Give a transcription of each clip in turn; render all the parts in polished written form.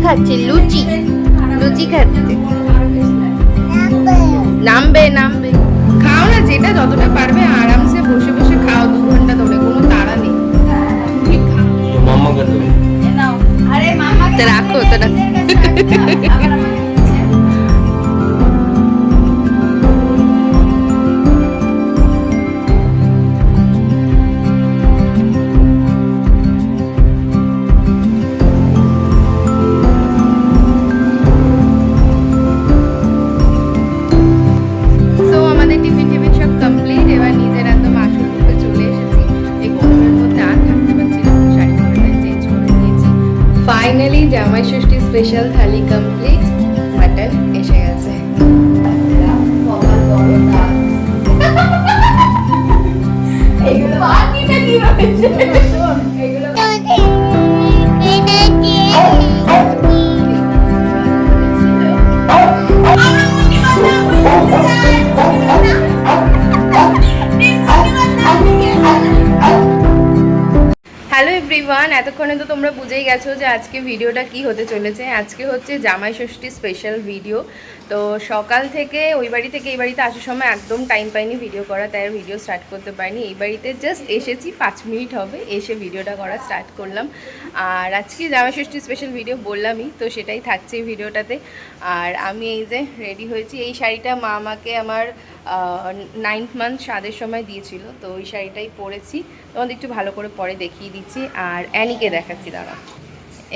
খাচ্ছে, লুচি লুচি খাচ্ছে। নামবে নামবে, খাও না যেটা যতটা পারবে আরামসে বসে বসে খাও, 2 ঘন্টা ধরে, কোনো তাড়া নেই। রাখো তোরা। ফাইনালি জামাই ষষ্ঠী স্পেশাল থালি কমপ্লিট। মাটন এসে গেছে। হ্যালো এভরিওয়ান, এতক্ষণে তো তোমরা বুঝেই গেছো যে আজকে ভিডিওটা কি হতে চলেছে। আজকে হচ্ছে জামাই ষষ্ঠী স্পেশাল ভিডিও। তো সকাল থেকে ওই বাড়ি থেকে এই বাড়িতে আসার সময় একদম টাইম পাইনি ভিডিও করা, তাই আর ভিডিও স্টার্ট করতে পারিনি। এই বাড়িতে জাস্ট এসেছি, 5 মিনিট হবে, এসে ভিডিওটা করা স্টার্ট করলাম। আর আজকে জামাই ষষ্ঠী স্পেশাল ভিডিও বললামই তো, সেটাই থাকছে এই ভিডিওটাতে। আর আমি এই যে রেডি হয়েছি, এই শাড়িটা মা আমাকে আমার 9th মান্থ স্বাদের সময় দিয়েছিল, তো ওই শাড়িটাই পরেছি। তোমাদের একটু ভালো করে পরে দেখিয়ে দিচ্ছি। আর অ্যানিকে দেখাচ্ছি দাঁড়া।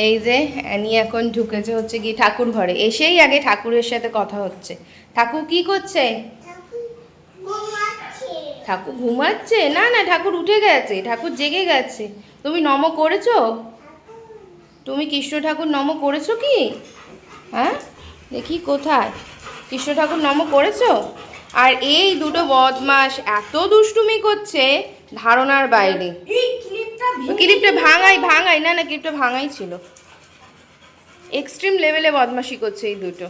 এই যে অ্যানি এখন ঢুকেছে হচ্ছে কি ঠাকুর ঘরে, এসেই আগে ঠাকুরের সাথে কথা হচ্ছে। ঠাকুর কি করছে? ঠাকুর ঘুমাচ্ছে? না না, ঠাকুর উঠে গেছে, ঠাকুর জেগে গেছে। তুমি নম করেছো? তুমি কৃষ্ণ ঠাকুর নম করেছো কি? হ্যাঁ দেখি কোথায় কৃষ্ণ ঠাকুর নম করেছো? আর এই দুটো বদমাস এত দুষ্টুমি করছে ধারণার বাইরে। ক্লিপটা ভাঙাই না না, ক্লিপটা ভাঙাই ছিল। এক্সট্রিম লেভেলে বদমাশি করছে এই দুটো।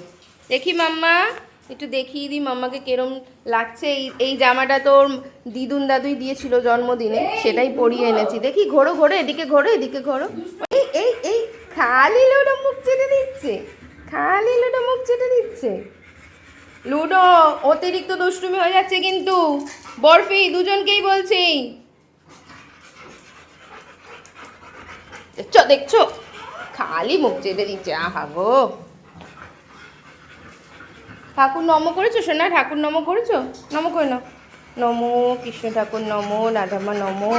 দেখি মাম্মা, একটু দেখিয়ে দিই মাম্মাকে কেরম লাগছে। এই জামাটা তোর দিদুন দাদুই দিয়েছিল জন্মদিনে, সেটাই পরিয়ে এনেছি। দেখি ঘোরো ঘোরো, এদিকে ঘোরো এদিকে ঘোরো। এই এই এই খালি লুডো মুখ চেটে দিচ্ছে, খালি লুডো মুখ চেটে দিচ্ছে। লুডো অতিরিক্ত দুষ্টুমি হয়ে যাচ্ছে কিন্তু। বরফি দুজনকেই বলছি, দেখছো দেখছো, খালি মুখ চেটে দিচ্ছে। আহা গো, ঠাকুর নম করেছো সোনা? ঠাকুর নম করেছো? নম করে নাও। নমো কৃষ্ণ ঠাকুর নমো, রাধামা নমো।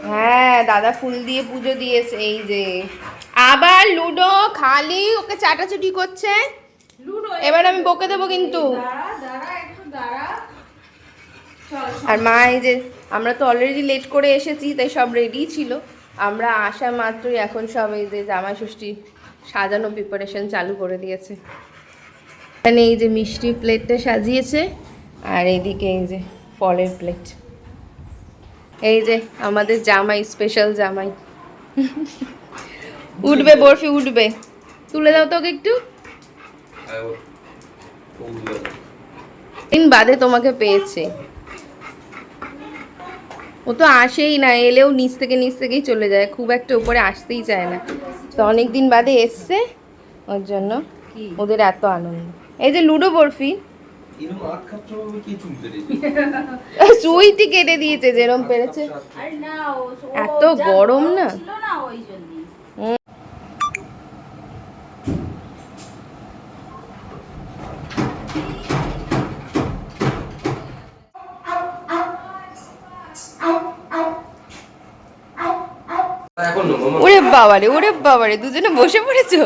হ্যাঁ দাদা ফুল দিয়ে পুজো দিয়েছে। এই যে আবার লুডো খালি ওকে চাটাচুটি করছে। এবার আমি বকে দেবো কিন্তু। আর মা এই যে, আমরা তো অলরেডি লেট করে এসেছি, তাই সব রেডি ছিল। আমরা আসা মাত্রই এখন সব এই যে জামাই ষষ্ঠী সাজানো প্রিপারেশন চালু করে দিয়েছে। এখানে এই যে মিষ্টি প্লেটটা সাজিয়েছে, আর এইদিকে এই যে ফলের প্লেট। এই যে আমাদের জামাই, স্পেশাল জামাই। উঠবে বরফি উঠবে, তুলে দাও তোকে একটু। দিন বাদে তোমাকে পেয়েছে। ও তো আসেই না, এলেও নিচ থেকেই চলে যায়, খুব একটা উপরে আসতেই চায় না। তো অনেক দিন বাদে এসছে, ওর জন্য ওদের এত আনন্দ। এই যে লুডো বরফি, সুইটি কেটে দিয়েছে যেরম পেরেছে। এত গরম না। ওরে বাবারে দুজনে বসে পড়েছো।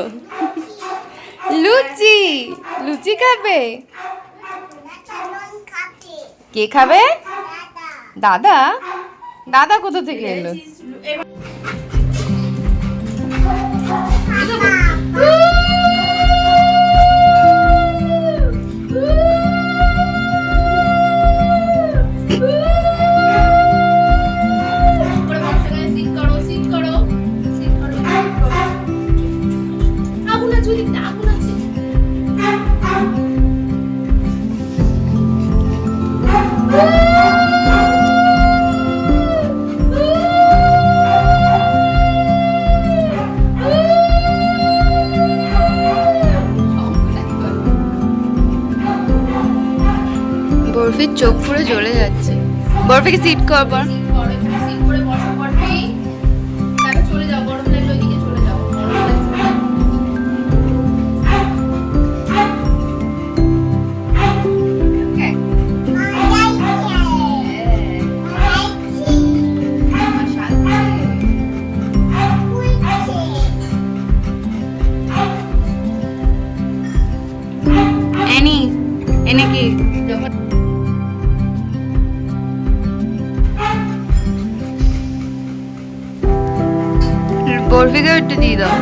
লুচি লুচি খাবে? কে খাবে? দাদা? দাদা কোথা থেকে এলো? বরফির চোখ পুরো জ্বলে যাচ্ছে। বরফিকে সিট কর পর। চলে যাও, গরম লাগলে ওইদিকে চলে যাও। এনে কি বরফিকে একটু দিয়ে দাও।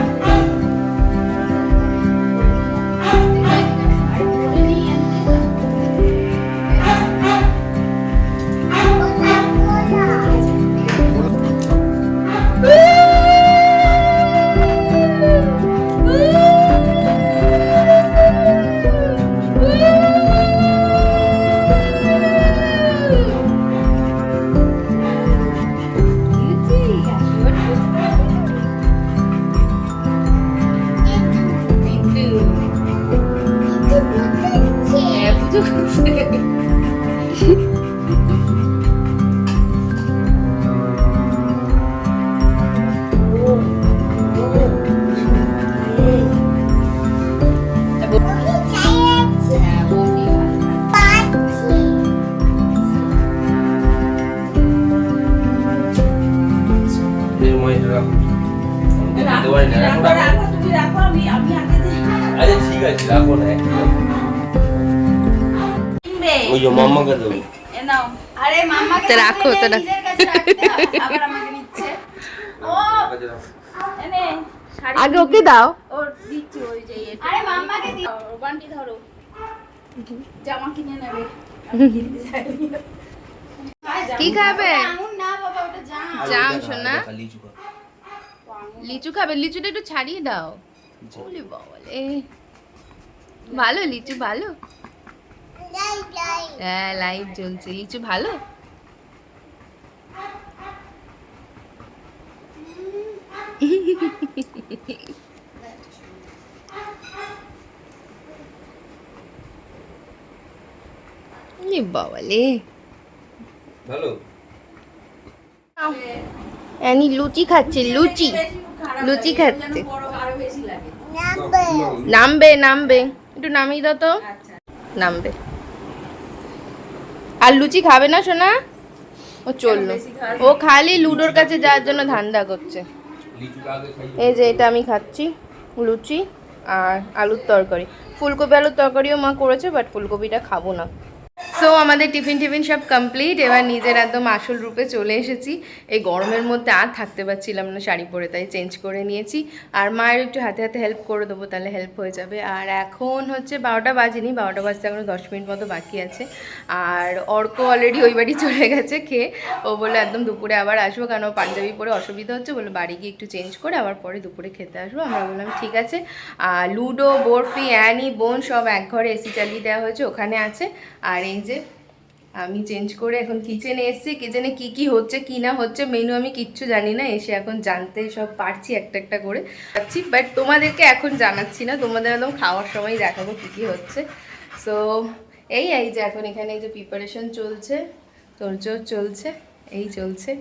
রাখো তো না, আগে ওকে দাও। কি খাবে? জাম সোনা, লিচু খাবে? লিচুটা একটু ছাড়িয়ে দাও। ভালো লিচু, ভালো। হ্যাঁ লাইট জ্বলছে, লিচু ভালো। বাবালে ভালো। অ্যানি লুচি খাচ্ছে, লুচি লুচি খাচ্ছে। নামবে নামবে, একটু নামিয়ে দাও তো। নামবে। আর লুচি খাবে না সোনা? ও চললো, ও খালি লুডোর কাছে যাওয়ার জন্য ধান্দা করছে। এই যে এটা আমি খাচ্ছি, লুচি আর আলুর তরকারি। ফুলকপি আলুর তরকারিও মা করেছে, বাট ফুলকপিটা খাবো না। সো আমাদের টিফিন সব কমপ্লিট। এবার নিজের একদম আসল রূপে চলে এসেছি। এই গরমের মধ্যে আর থাকতে পারছিলাম না শাড়ি পরে, তাই চেঞ্জ করে নিয়েছি। আর মায়ের একটু হাতে হাতে হেল্প করে দেবো, তাহলে হেল্প হয়ে যাবে। আর এখন হচ্ছে 12টা বাজেনি, 12টা বাজতে এখনো 10 মিনিট মতো বাকি আছে। আর অর্ক অলরেডি ওই বাড়ি চলে গেছে খেয়ে। ও বলে একদম দুপুরে আবার আসবো, কারণ পাঞ্জাবি পরে অসুবিধা হচ্ছে, বলে বাড়ি গিয়ে একটু চেঞ্জ করে আবার পরে দুপুরে খেতে আসবো। আমরা বললাম ঠিক আছে। আর লুডো, বরফি, অ্যানি, বোন সব এক ঘরে এসি চালিয়ে দেওয়া হয়েছে, ওখানে আছে। আর এই যে আমি চেঞ্জ করে এখন কিচেনে এসেছি। কিচেনে কি কি হচ্ছে কি না হচ্ছে মেনু আমি কিচ্ছু জানি না, এসে এখন জানতে সব পারছি একটা একটা করে পাচ্ছি, বাট তোমাদেরকে এখন জানাচ্ছি না, তোমাদের একদম খাওয়ার সময় দেখাবো কি কি হচ্ছে। সো এই যে এখন এখানে এই যে প্রিপারেশন চলছে, তোড়জোড় চলছে, এই চলছে।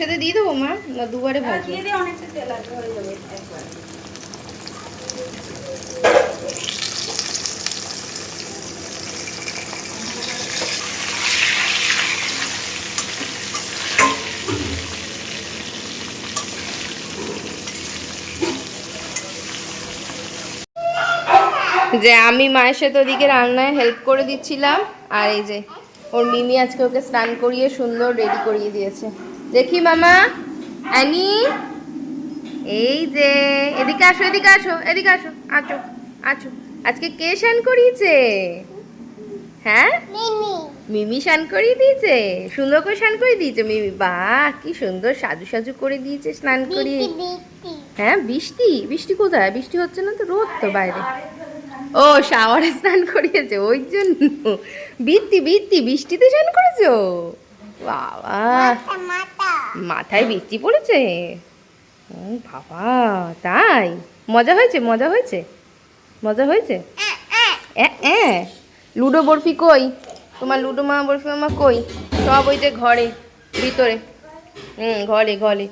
একসাথে দিয়ে দেবো মা, না দুবারে ভাজবো? দিয়ে দিয়ে অনেকটা তেল আসবে, হয়ে যাবে একবার। যে আমি মায়ের সাথে ওদিকে রান্নায় হেল্প করে দিচ্ছিলাম, আর এই যে ওর মিমি আজকে ওকে স্নান করিয়ে সুন্দর রেডি করিয়ে দিয়েছে। দেখি মামা, অ্যানি, এই যে এদিকে আসো, এদিকে আসো, এদিকে আসো, আছো আছো। আজকে কে স্নান করিয়েছে? হ্যাঁ, মিমি স্নান করিয়ে দিয়েছে, সুন্দর করে স্নান করে দিয়েছে মিমি। বাহ, কি সুন্দর সাজু সাজু করে দিয়েছে স্নান করিয়ে। হ্যাঁ, বৃষ্টি? বৃষ্টি কোথায়? বৃষ্টি হচ্ছে না তো, রোদ তো বাইরে। ও, শাওয়ারে স্নান করিয়েছে ওই জন্য। বৃত্তি বৃত্তি বৃষ্টিতে স্নান করেছো? বাবা, মাথায় বৃষ্টি পড়েছে? ও বাবা, তাই? মজা হয়েছে, মজা হয়েছে, মজা হয়েছে। লুডো বরফি কই? তোমার লুডো মামা বরফি মামা কই? সব ওই যে ঘরে ভিতরে। ঘরে ঘরে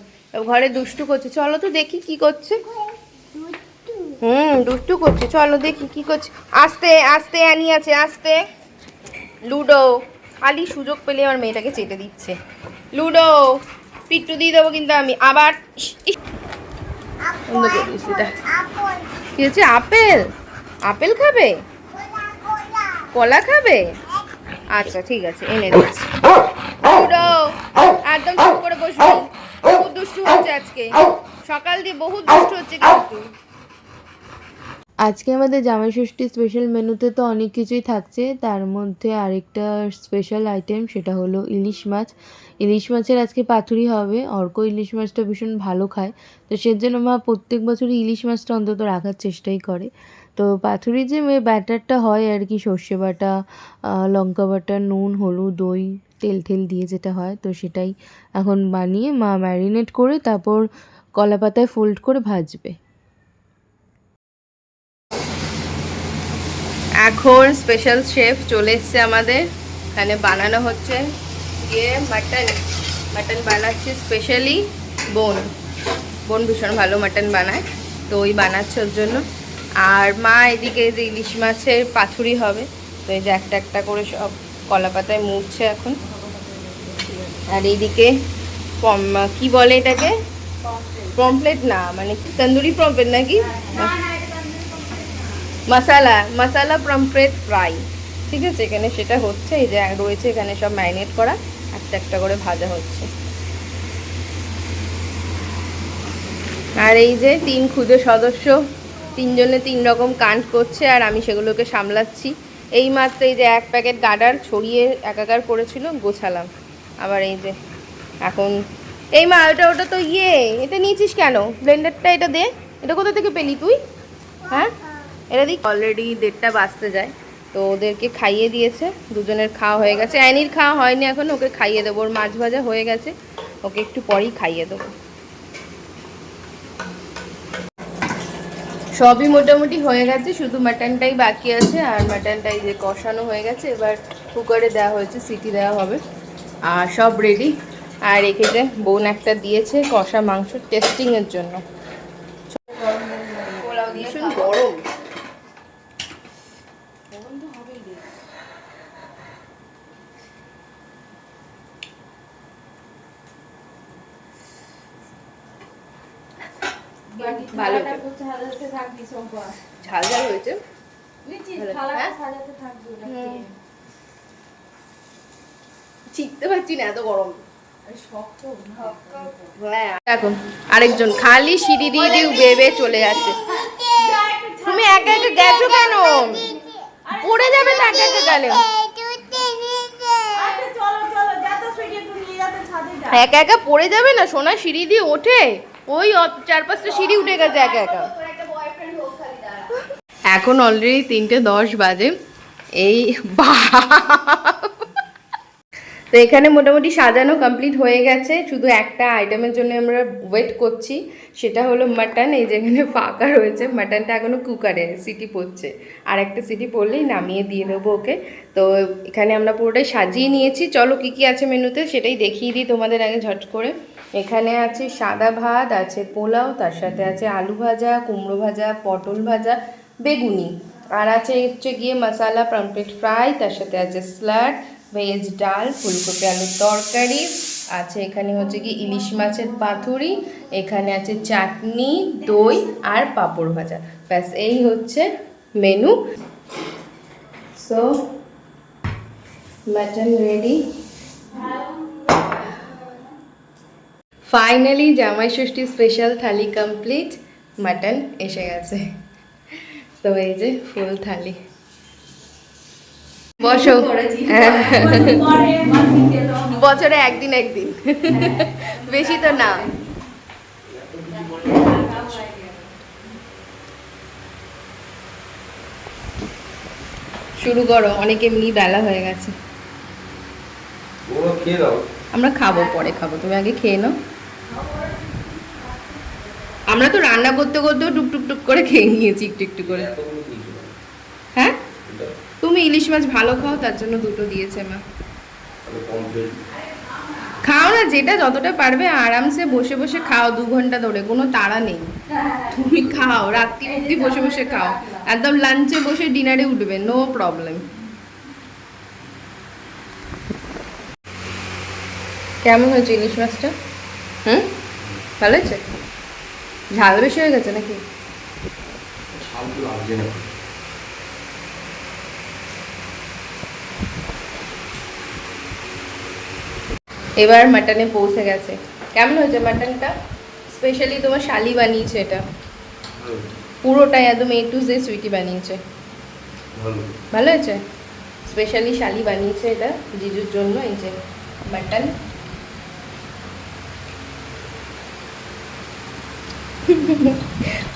ঘরে দুষ্টু করছে। চলো তো দেখি কি করছে। দুষ্টু করছে, চলো দেখি কি করছে। আস্তে আস্তে, অ্যানি আছে, আস্তে। লুডো, খালি সুযোগ পেলে আমার মেয়েটাকে চেটে দিচ্ছে। লুডো, পিট্টু দিয়ে দেবো কিন্তু আমি আবার। বন্ধ করে দিয়েছি এটা। কি হচ্ছে? আপেল? আপেল খাবে? কলা খাবে? আচ্ছা ঠিক আছে, এনে দিচ্ছি। লুডো, একদম চুপ করে বসবি। বহুত দুষ্টু হচ্ছে আজকে, সকাল দিয়ে বহুত দুষ্টু হচ্ছে কিন্তু। আজকে আমাদের জামাই ষষ্ঠী স্পেশাল মেনুতে তো অনেক কিছুই থাকছে, তার মধ্যে আরেকটা স্পেশাল আইটেম, সেটা হলো ইলিশ মাছ। ইলিশ মাছের আজকে পাতুরি হবে। অর্ক ইলিশ মাছটা ভীষণ ভালো খায়, তো সেজন্য মা প্রত্যেক বছরই ইলিশ মাছটা অন্তত রাখার চেষ্টাই করে। তো পাতুরি যে ব্যাটারটা হয় আর কি, সর্ষে বাটা, লঙ্কা বাটা, নুন, হলুদ, দই, তেল ঠেল দিয়ে যেটা হয়, তো সেটাই এখন বানিয়ে মা ম্যারিনেট করে তারপর কলা পাতায় ফোল্ড করে ভাজবে। এখন স্পেশাল শেফ চলে এসছে আমাদের এখানে, বানানো হচ্ছে গিয়ে মাটন। মাটন বানাচ্ছে স্পেশালি বোন। বোন ভীষণ ভালো মাটন বানায়, তো ওই বানাচ্ছে ওর জন্য। আর মা এদিকে যে ইলিশ মাছের পাতুরি হবে, তো এই যে একটা একটা করে সব কলা পাতায় মুড়ছে এখন। আর এইদিকে কি বলে এটাকে? পমপ্লেট না, মানে তন্দুরি পমপ্লেট নাকি? মশালা মশালা পমফ্রেট ফ্রাই, ঠিক আছে। এখানে সেটা হচ্ছে, এই যে রয়েছে এখানে সব ম্যারিনেট করা, একটা একটা করে ভাজা হচ্ছে। আর এই যে 3 ক্ষুদে সদস্য, 3 জনে 3 রকম কাণ্ড করছে, আর আমি সেগুলোকে সামলাচ্ছি। এই মাত্র এই যে 1 প্যাকেট গাডার ছড়িয়ে একাকার করেছিল, গোছালাম। আবার এই যে এখন এই মা, ওটা তো এটা নিয়েছিস কেন? ব্লেন্ডারটা এটা দে, এটা কোথা থেকে পেলি তুই? হ্যাঁ, এটা দিক। অলরেডি 1:30 বাজতে যায়, তো ওদেরকে খাইয়ে দিয়েছে, দুজনের খাওয়া হয়ে গেছে। অ্যানির খাওয়া হয়নি এখন, ওকে খাইয়ে দেবো। ওর মাছ ভাজা হয়ে গেছে, ওকে একটু পরেই খাইয়ে দেবো। সবই মোটামুটি হয়ে গেছে, শুধু মাটনটাই বাকি আছে। আর মাটনটাই যে কষানো হয়ে গেছে, এবার কুকারে দেওয়া হয়েছে, সিটি দেওয়া হবে, আর সব রেডি। আর রেখেছে বোন একটা দিয়েছে কষা মাংস টেস্টিংয়ের জন্য। ভীষণ গরম, ভালো ঝাল ঝাল হয়েছে। চিনতে পারছি না, এত গরম। এখন আরেকজন খালি সিঁড়ি দিয়ে দিয়ে বেয়ে চলে যাচ্ছে। তুমি একা একা গেছো কেন? পড়ে যাবে তো একা একা গেলে। একা একা পড়ে যাবে না সোনা, সিঁড়ি দিয়ে ওঠে। ওই 4-5টা সিঁড়ি উঠে গেছে একা একা। এখন অলরেডি 3:10 বাজে। এই তো এখানে মোটামুটি সাজানো কমপ্লিট হয়ে গেছে, শুধু একটা আইটেমের জন্য আমরা ওয়েট করছি, সেটা হলো মাটন। এই যেখানে ফাঁকা রয়েছে, মাটনটা এখনও কুকারে সিটি পড়ছে, আর একটা সিটি পড়লেই নামিয়ে দিয়ে দেবো ওকে। তো এখানে আমরা পুরোটাই সাজিয়ে নিয়েছি। চলো কী কী আছে মেনুতে সেটাই দেখিয়ে দিই তোমাদের আগে ঝট করে। এখানে আছে সাদা ভাত, আছে পোলাও, তার সাথে আছে আলু ভাজা, কুমড়ো ভাজা, পটল ভাজা, বেগুনি, আর আছে হচ্ছে গিয়ে মশালা পমফ্রেট ফ্রাই, তার সাথে আছে স্যালাড, ভেজ ডাল, ফুলকপি আলুর তরকারি, আছে এখানে হচ্ছে কি ইলিশ মাছের পাতুরি, এখানে আছে চাটনি, দই আর পাঁপড় ভাজা। ব্যাস এই হচ্ছে menu. So mutton ready. Finally জামাই ষষ্ঠী স্পেশাল থালি কমপ্লিট। মাটন এসে গেছে। তো এই যে ফুল থালি। বসো। বছরে একদিন একদিন, বেশি তো না। শুরু করো, অনেক এমনি বেলা হয়ে গেছে। আমরা খাবো, পরে খাবো, তুমি আগে খেয়ে নাও। আমরা তো রান্না করতে করতেও টুকটুক টুক করে খেয়ে নিয়েছি একটু একটু করে। হ্যাঁ, তুমি ইলিশ মাছ ভালো খাও, তার জন্য দুটো দিয়েছে মা। খাও না, যেটা যতটা পারবে আরামসে বসে বসে খাও, 2 ঘন্টা ধরে, কোনো তাড়া নেই। তুমি খাও, রাত্রি অব্দি বসে বসে খাও, একদম লাঞ্চে বসে ডিনারে উঠবে, নো প্রবলেম। কেমন হয়েছে ইলিশ মাছটা? ভালো হয়েছে? ঝাল বেশি হয়ে গেছে নাকি? এবার মাটনে পৌঁছে গেছে। কেমন হয়েছে মাটনটা? স্পেশালি তোমার শালি বানিয়েছে এটা, পুরোটাই একদম A to Z সুইটি বানিয়েছে। ভালো হয়েছে? স্পেশালি শালি বানিয়েছে এটা জিজুর জন্য। এই যে মাটন,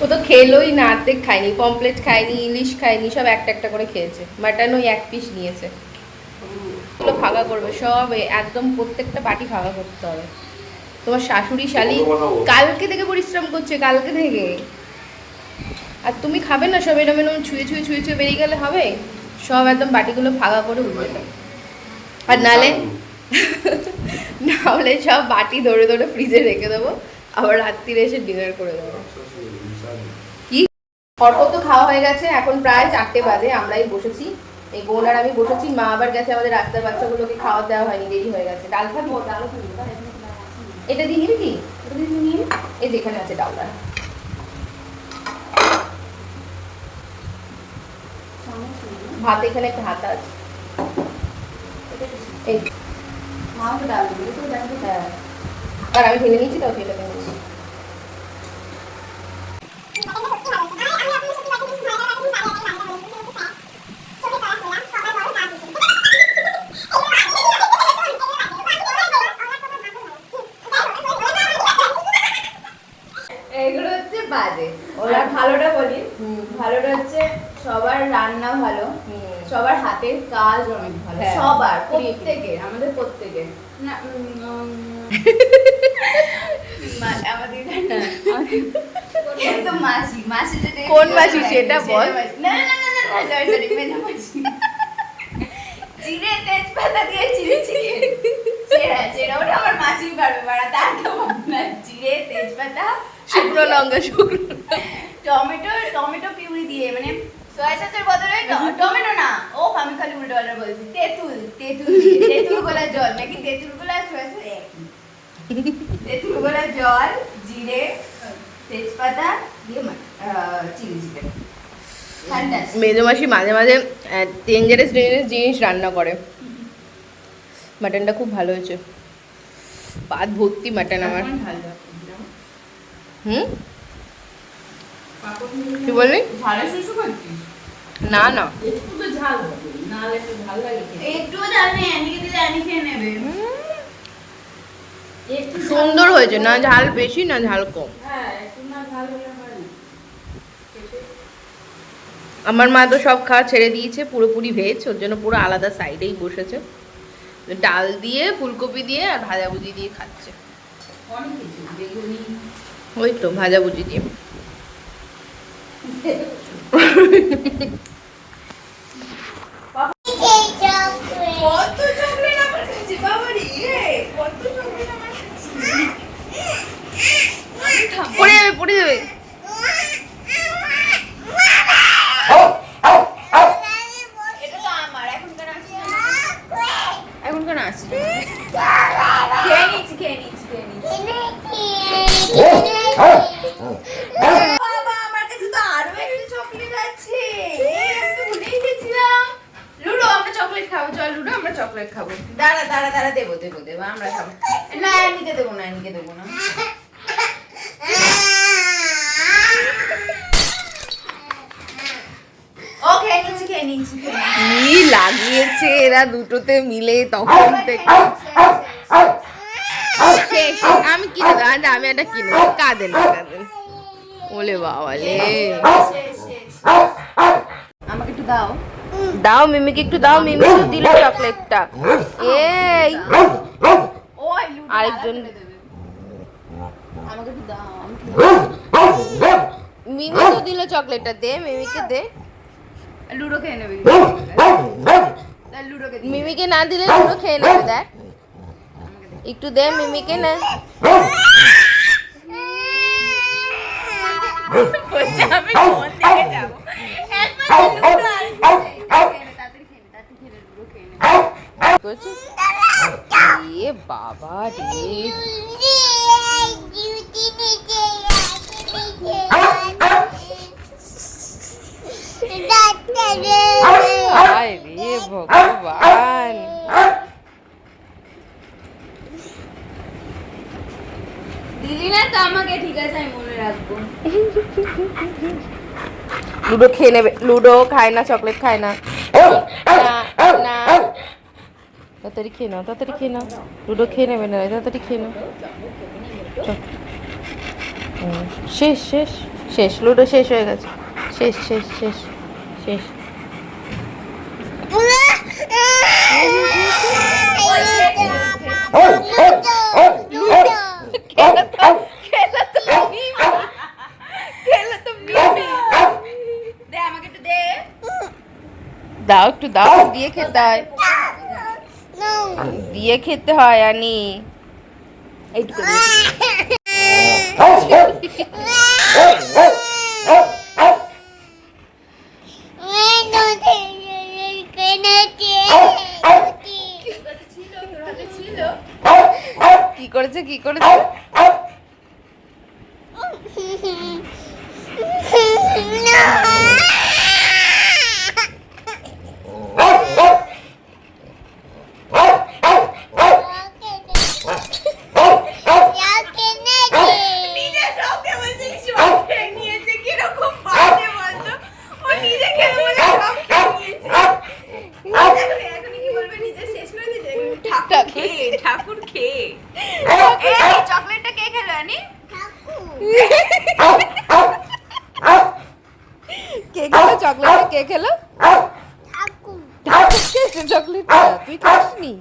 ও তো খেলোই না, অর্ধেক খায়নি, পমপ্লেট খায়নি, ইলিশ খায়নি, সব একটা একটা করে খেয়েছে। মাটন ওই 1 পিস নিয়েছে। ওগুলো ভাগা করবে সব, একদম প্রত্যেকটা বাটি ভাগা করতে হবে। তোমার শাশুড়ি শালি কালকে থেকে পরিশ্রম করছে, কালকে থেকে। আর তুমি খাবে না, সব এরম এরম ছুঁয়ে ছুঁয়ে ছুঁয়ে ছুঁয়ে বেরিয়ে গেলে হবে? সব একদম বাটিগুলো ভাগা করে উঠবে। আর নালে নাহলে সব বাটি ধরে ধরে ফ্রিজে রেখে দেবো, আবার রাত্রিরে এসে ডিনার করে দেবো। কি অর্ক তো খাওয়া হয়ে গেছে, এখন প্রায় 4টে বাজে, আমরাই বসেছি, এই বোন আর আমি বসেছি। মা আবার গেছে, আমাদের রাস্তার বাচ্চাগুলোকে খাওয়া দেওয়া হয়নি, দেরি হয়ে গেছে। ডাল খাবি? ডালও খাবি? এটা দিয়ে নিবি কি? এই যেখানে আছে ডালটা। ভাত এখানে একটা হাতা আছে, এই মাও তো ডাল দিবি তো, ডাল দিতে। আর আমি ঢেলে নিচ্ছি, তাও ঢেলে নিচ্ছি। এগুলো হচ্ছে বাজে। ওরা ভালোটা বলি, ভালোটা হচ্ছে সবার রান্না ভালো, সবার হাতের কাজ অনেক ভালো, সবার, প্রত্যেকের, আমাদের প্রত্যেকের। না আমাদের তো মাসি, মাসি যদি কোন মাসি সেটা বল। না না না না, সরি মেজো মাসি। জিরে তেজপাতা দিয়ে চিড়ে চিড়ে সেটা ওটা আমার মাসি পারবে বাড়াতে, আর কেউ না। জিরে তেজপাতা, শুকনো লঙ্কা, শুকনো টমেটো পিউরি দিয়ে, মানে সয়া সসের বদলে টমেটো না, ও আমি খালি উল্টো পাল্টা বলছি। তেঁতুল দিয়ে, তেঁতুল গোলা জল, নাকি তেঁতুল গোলা সয়া সস একই। তেঁতুল গোলা জল, জিরে তেজপাতা দিয়ে চিলি চিকেন। মেজো মাসি মাঝে মাঝে ডেঞ্জারাস জিনিস রান্না করে। মাটনটা খুব ভালো হয়েছে, পাত ভর্তি মাটন আমার। কি বললি? না না, একটু ঝাল নেই, এদিকে দিলে আমি খেয়ে নেবে। সুন্দর হয়েছে, না ঝাল বেশি না ঝাল কম। আমার মা তো সব খাওয়া ছেড়ে দিয়েছে, পুরোপুরি ভেজ, ওর জন্য পুরো আলাদা সাইডেই বসেছে, ডাল দিয়ে ফুলকপি দিয়ে আর ভাজাভুজি দিয়ে খাচ্ছে। ওই তো ভাজাভুজি দিয়ে। কত চকলেট আমার কাছে, বাবারি রে, কত চকলেট আমার কাছে। পড়ে যাবে পড়ে যাবে। এটা তো আমার এখনকার আসছে এখন কেন আসছে? খেয়ে নিচ্ছি বাবা আমার কাছে তো আরো একটা চকলেট আছে আমি তো ভুলেই গেছিলাম লুডো আমরা চকলেট খাবো, চল লুডো আমরা চকলেট খাবো। দাঁড়া দেবো আমরা খাবো না এনিকে দেবো না ও খেয়ে নিচ্ছি কি লাগিয়েছে এরা দুটোতে মিলে তখন থেকে। শেষ। আমি কিনে দেবো, আমি একটা কিনে দেবো, কাঁদে না। ওলে বাবালে, আমাকে একটু দাও দাও মিমিকে একটু দাও। মিমি তো দিল চকলেটটা। এই ও লুডো আরেকজন আমাকে একটু দাও মিমি তো দিল চকলেটটা, দে মিমিকে দে। লুডো খেয়ে নেবে লুডোকে মিমিকে না দিলে লুডো খেয়ে নেবে। দেখ একটু দে মিমিকে না। আমি কোন দিকে যাবো এ বাবা রে, হায় রে ভগবান। দিলি না তো আমাকে, ঠিক আছে আমি মনে রাখবো। লুডো খেয়ে নেবে। লুডো খায় না, চকলেট খায় না। না তাড়াতাড়ি খেয়ে নাও, তাড়াতাড়ি খেয়ে নাও। লুডো খেয়ে নেবে না, তাড়াতাড়ি খেয়ে নাও। চল। শেষ শেষ শেষ, লুডো শেষ হয়ে গেছে। শেষ শেষ শেষ শেষ। দে আমাকে একটু দে দাও একটু দাও, দিয়ে খেতে হয়, দিয়ে খেতে হয় আনি। এইটুকু কি করেছে কি করেছে? ঠাকুর খেয়ে চকলেটটা কে খেলো আনি? কে খেলো চকলেটটা? কে খেলো? ঠাকুর খেয়েছে চকলেটটা? তুই খাসনি?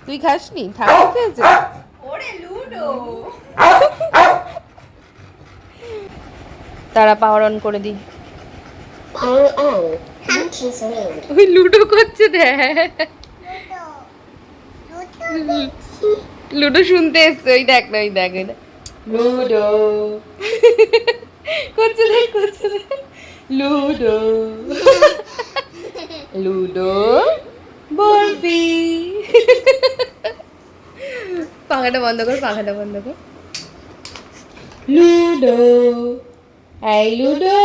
তুই খাসনি? ঠাকুর খেয়েছে। ওরে লুডো তারা পাওয়ার অন করে দি। Power on. Bluetooth mode. ওই লুডো করছে রে, লুডো শুনতে এসছে। ওই দেখ না, ওই দেখ, ওই দেখ লুডো করছে, দেখ করছে দেখ। লুডো লুডো বলবি। পাখাটা বন্ধ কর, পাখাটা বন্ধ কর। লুডো এই লুডো,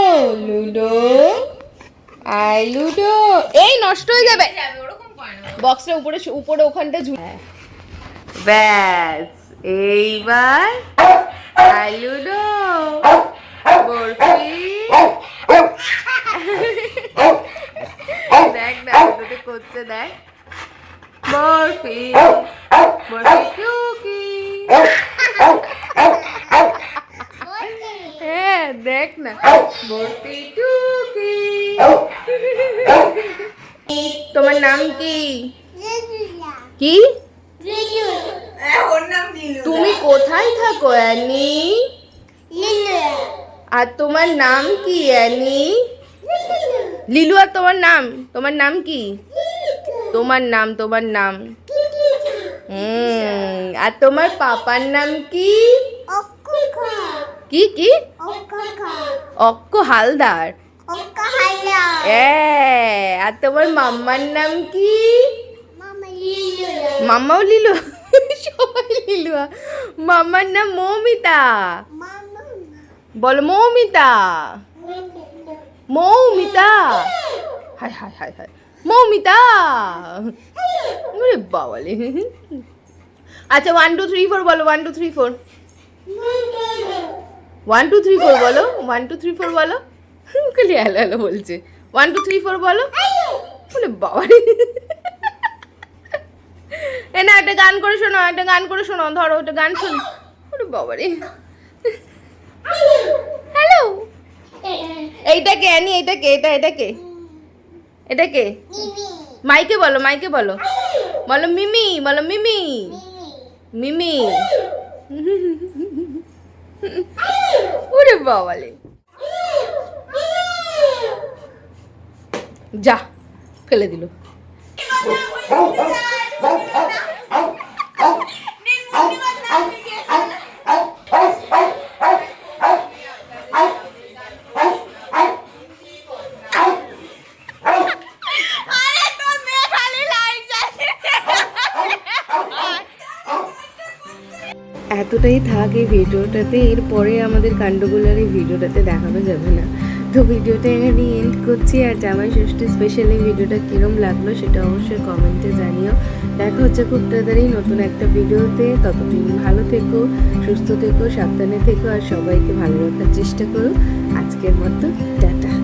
লুডো আই লুডো। এই নষ্ট হয়ে যাবে, ওরকম করে না বক্সটা উপরে উপরে ওখানটা ঝুলে। ব্যাস এইবার আই লুডো বরফি। দেখ না লুডোতে করছে, দেখ বরফি বরফি টুকি। হ্যাঁ দেখ না বরফি টুকি। তোমার নাম কি? কি ওর নাম নীলু তুমি কোথায় থাকো অ্যানি? আর তোমার নাম কি অ্যানি? লিলু। আর তোমার নাম? তোমার নাম কি? তোমার নাম, তোমার নাম। আর তোমার পাপার নাম কি? কি কি অক্ক হালদার আর তোমার মাম্মার নাম কি? মাম্মাও লিলু সবাই লিলুয়া। মাম্মার নাম মৌমিতা। বলো মৌমিতা। মৌমিতা হায় হায় হায় হায় মৌমিতা। ওরে বাবালে। আচ্ছা 1 2 3 4 বলো 1 2 3 4 1 2 3 4 বলো 1 2 3 4 বলো। খালি হ্যালো হ্যালো বলছে 1 2 3 4 বলো। ওরে বাবারে। এ না একটা গান করে শোনো, একটা গান করে শোনো, ধরো একটা গান শোনো। ওরে বাবারে। হ্যালো এইটাকে আনি, এটাকে এটাকে এটাকে মাইকে বলো, মাইকে বলো, বলো মিমি, বলো মিমি মিমি। ওরে বাবালে যা ফেলে দিল। এতটাই থাক এই ভিডিওটাতে, এরপরে আমাদের কাণ্ডগুলো আর এই ভিডিওটাতে দেখানো যাবে না। তো ভিডিওটা এখানে এন্ড করছি। আর জামাই ষষ্ঠী স্পেশাল এই ভিডিওটা কীরকম লাগলো সেটা অবশ্যই কমেন্টে জানিও। দেখা হচ্ছে খুব তাড়াতাড়ি নতুন একটা ভিডিওতে। ততদিন ভালো থেকো, সুস্থ থেকো, সাবধানে থেকো আর সবাইকে ভালো রাখার চেষ্টা করো। আজকের মতো টাটা।